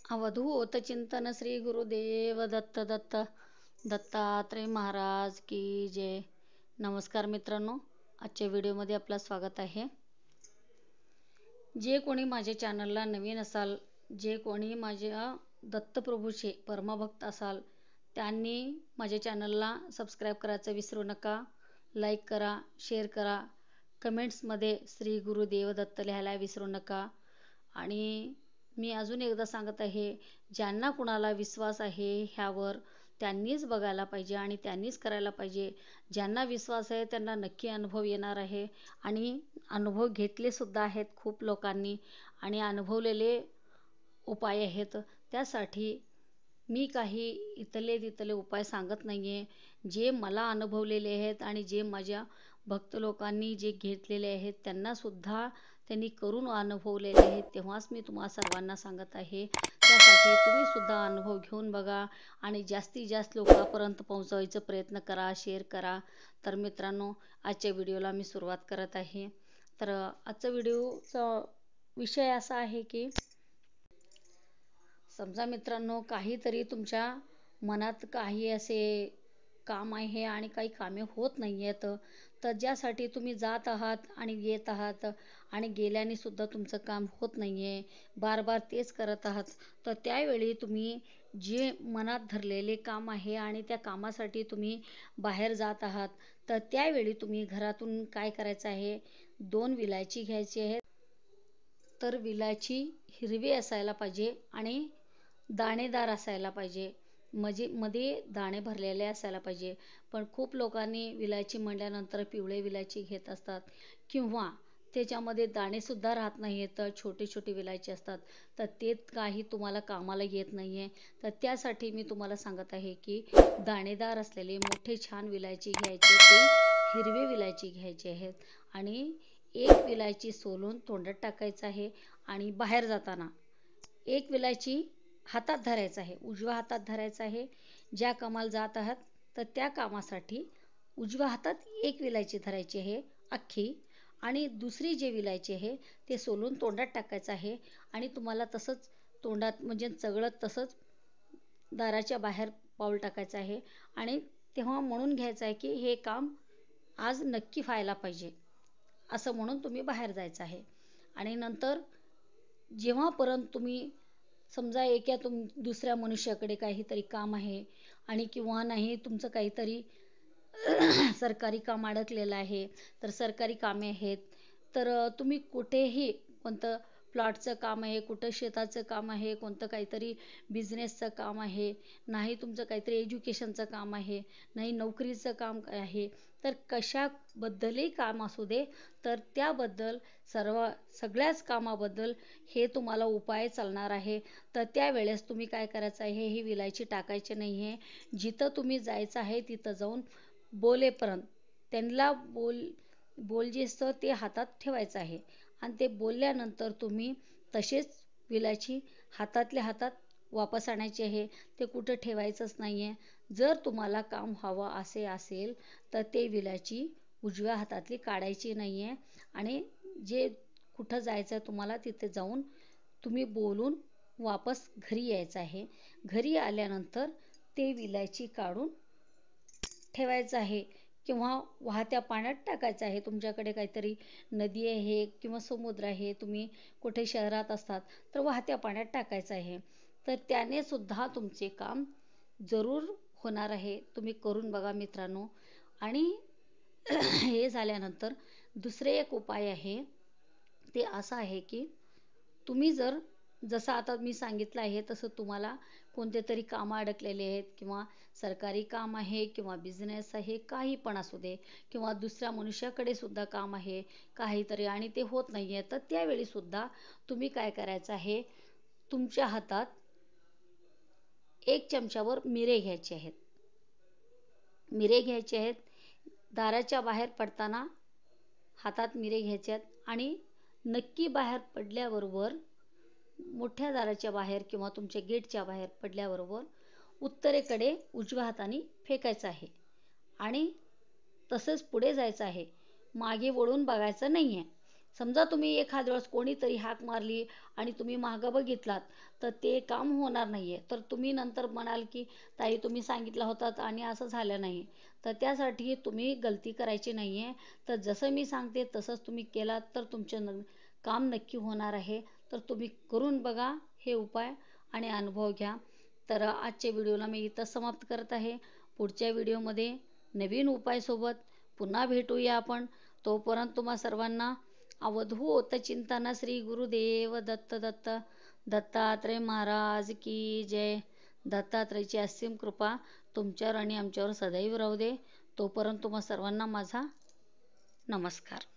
अवधूत चिंतन श्री गुरुदेव दत्त दत्त दत्तात्रय महाराज की जय. नमस्कार मित्रांनो, आजच्या व्हिडिओमध्ये आपलं स्वागत आहे. जे कोणी माझ्या चॅनलला नवीन असाल, जे कोणी माझ्या दत्तप्रभूचे परमभक्त असाल, त्यांनी माझ्या चॅनलला सबस्क्राईब करायचं विसरू नका. लाईक करा, शेअर करा, कमेंट्समध्ये श्री गुरुदेव दत्त लिहायला विसरू नका. आणि मी अजून एकदा सांगत आहे, ज्यांना कुणाला विश्वास आहे ह्यावर त्यांनीच बघायला पाहिजे आणि त्यांनीच करायला पाहिजे. ज्यांना विश्वास आहे त्यांना नक्की अनुभव येणार आहे आणि अनुभव घेतले सुद्धा आहेत खूप लोकांनी आणि अनुभवलेले उपाय आहेत. त्यासाठी मी काही इथले तिथले उपाय सांगत नाही आहे. जे मला अनुभवलेले आहेत आणि जे माझ्या भक्त लोकांनी जे घेतलेले आहेत त्यांनासुद्धा त्यांनी करून अनुभवलेले आहेत, तेव्हाच मी तुम्हा सर्वांना सांगत आहे. त्यासाठी तुम्हीसुद्धा अनुभव घेऊन बघा आणि जास्तीत जास्त लोकांपर्यंत पोहोचवायचा प्रयत्न करा, शेअर करा. तर मित्रांनो, आजच्या व्हिडिओला मी सुरुवात करत आहे. तर आजचा व्हिडिओचा विषय असा आहे की समजा मित्रांनो, काहीतरी तुमच्या मनात काही असे काम आहे आणि काही कामे होत नाही आहेत, तर ज्यासाठी तुम्ही जात आहात आणि येत आहात आणि गेल्याने सुद्धा तुमचं काम होत नाही आहे, बार बार तेच करत आहात, तर त्यावेळी तुम्ही जे मनात धरलेले काम आहे आणि त्या कामासाठी तुम्ही बाहेर जात आहात, तर त्यावेळी तुम्ही घरातून काय करायचं आहे, 2 विलायची घ्यायची आहे. तर विलायची हिरवी असायला पाहिजे आणि दाणेदार असायला पाहिजे, म्हणजे मध्ये दाणे भरलेले असायला पाहिजे. पण खूप लोकांनी विलायची म्हणल्यानंतर पिवळे विलायची घेत असतात किंवा त्याच्यामध्ये दाणेसुद्धा राहत नाही आहेत, तर छोटे छोटे विलायची असतात, तर ते काही तुम्हाला कामाला येत नाही आहे. तर त्यासाठी मी तुम्हाला सांगत आहे की दाणेदार असलेले मोठे छान विलायची घ्यायचे, ते हिरवे विलायची घ्यायचे आहेत आणि एक विलायची सोलून तोंडात टाकायचं आहे आणि बाहेर जाताना एक विलायची हातात धरायचं आहे, उजव्या हातात धरायचं आहे. ज्या कामाला जात आहात तर त्या कामासाठी उजव्या हातात एक विलायची धरायची आहे अख्खी आणि दुसरी जे विलायची आहे ते सोलून तोंडात टाकायचं आहे आणि तुम्हाला तसंच तोंडात म्हणजे चगळत तसंच दाराच्या बाहेर पाऊल टाकायचं आहे आणि तेव्हा म्हणून घ्यायचं आहे की हे काम आज नक्की व्हायला पाहिजे, असं म्हणून तुम्ही बाहेर जायचं आहे. आणि नंतर जेव्हापर्यंत तुम्ही समजा दुसऱ्या मनुष्याकडे काहीतरी काम आहे आणि किंवा नाही तुमचं काहीतरी सरकारी काम अडकलेलं आहे, तर सरकारी कामे आहेत, तर तुम्ही कुठेही कोणतं प्लॉटचं काम आहे, कुठं शेताचं काम आहे, कोणतं काहीतरी बिझनेसचं काम आहे, नाही तुमचं काहीतरी एज्युकेशनचं काम आहे, नाही नोकरीचं काम आहे, तर कशाबद्दलही काम असू दे, तर त्याबद्दल सगळ्याच कामाबद्दल हे तुम्हाला उपाय चालणार आहे. तर त्यावेळेस तुम्ही काय करायचं आहे, ही विलायची टाकायची नाही आहे. जिथं तुम्ही जायचं आहे तिथं जाऊन बोलेपर्यंत त्यांना बोल जे असतं ते हातात ठेवायचं आहे आणि ते बोलल्यानंतर तुम्ही तसेच विलायची हातातल्या हातात वापस आणायची आहे, ते कुठं ठेवायचंच नाही आहे. जर तुम्हाला काम हवं असे असेल तर ते विलायची उजव्या हातातली काढायची नाही आहे आणि जे कुठं जायचं आहे तुम्हाला तिथे जाऊन तुम्ही बोलून वापस घरी यायचं आहे. घरी आल्यानंतर ते विलायची काढून ठेवायचं आहे किंवा वाहत्या पाण्यात टाकायचं आहे. तुमच्याकडे काहीतरी नदी आहे किंवा समुद्र आहे, तुम्ही कुठे शहरात असतात तर वाहत्या पाण्यात टाकायचं आहे. तर त्याने सुद्धा तुमचे काम जरूर होणार आहे. तुम्ही करून बघा मित्रांनो. आणि हे झाल्यानंतर दुसरे एक उपाय आहे, ते असं आहे की तुम्ही जसं आता मी सांगितलं आहे तसं तुम्हाला कोणते तरी कामं अडकलेले आहेत किंवा सरकारी काम आहे किंवा बिझनेस आहे, काही पण असू दे, किंवा दुसऱ्या मनुष्याकडे सुद्धा काम आहे काहीतरी आणि ते होत नाही आहे, तर त्यावेळी सुद्धा तुम्ही काय करायचं आहे, तुमच्या हातात 1 चमच्यावर मिरे घ्यायचे आहेत. मिरे घ्यायचे आहेत. दाराच्या बाहेर पडताना हातात मिरे घ्यायचे आहेत आणि नक्की बाहेर पडल्याबरोबर मोठ्या दाराच्या बाहेर किंवा तुमच्या गेटच्या बाहेर पडल्याबरोबर उत्तरेकडे उजव्या हाताने फेकायचं आहे आणि तसंच पुढे जायचं आहे. मागे वळून बघायचं नाही आहे. समजा तुम्ही एखाद्या वेळेस कोणीतरी हाक मारली आणि तुम्ही मागं बघितलात तर ते काम होणार नाही आहे, तर तुम्ही नंतर म्हणाल की ताई तुम्ही सांगितलं होतात आणि असं झालं नाही. तर त्यासाठी तुम्ही गलती करायची नाही आहे. तर जसं मी सांगते तसंच तुम्ही केलात तर तुमचं काम नक्की होणार आहे. तर तुम्ही करून बघा हे उपाय आणि अनुभव घ्या. तर आजच्या व्हिडिओला मी इथं समाप्त करत आहे. पुढच्या व्हिडिओमध्ये नवीन उपायसोबत पुन्हा भेटूया आपण. तोपर्यंत तुम्हा सर्वांना अवधूत चिंतन श्री गुरुदेव दत्त दत्त दत्तात्रय महाराज की जय. दत्तात्रयची असीम कृपा तुमच्यावर आणि आमच्यावर सदैव राहू दे. तोपर्यंत तुम्हा सर्वांना माझा नमस्कार.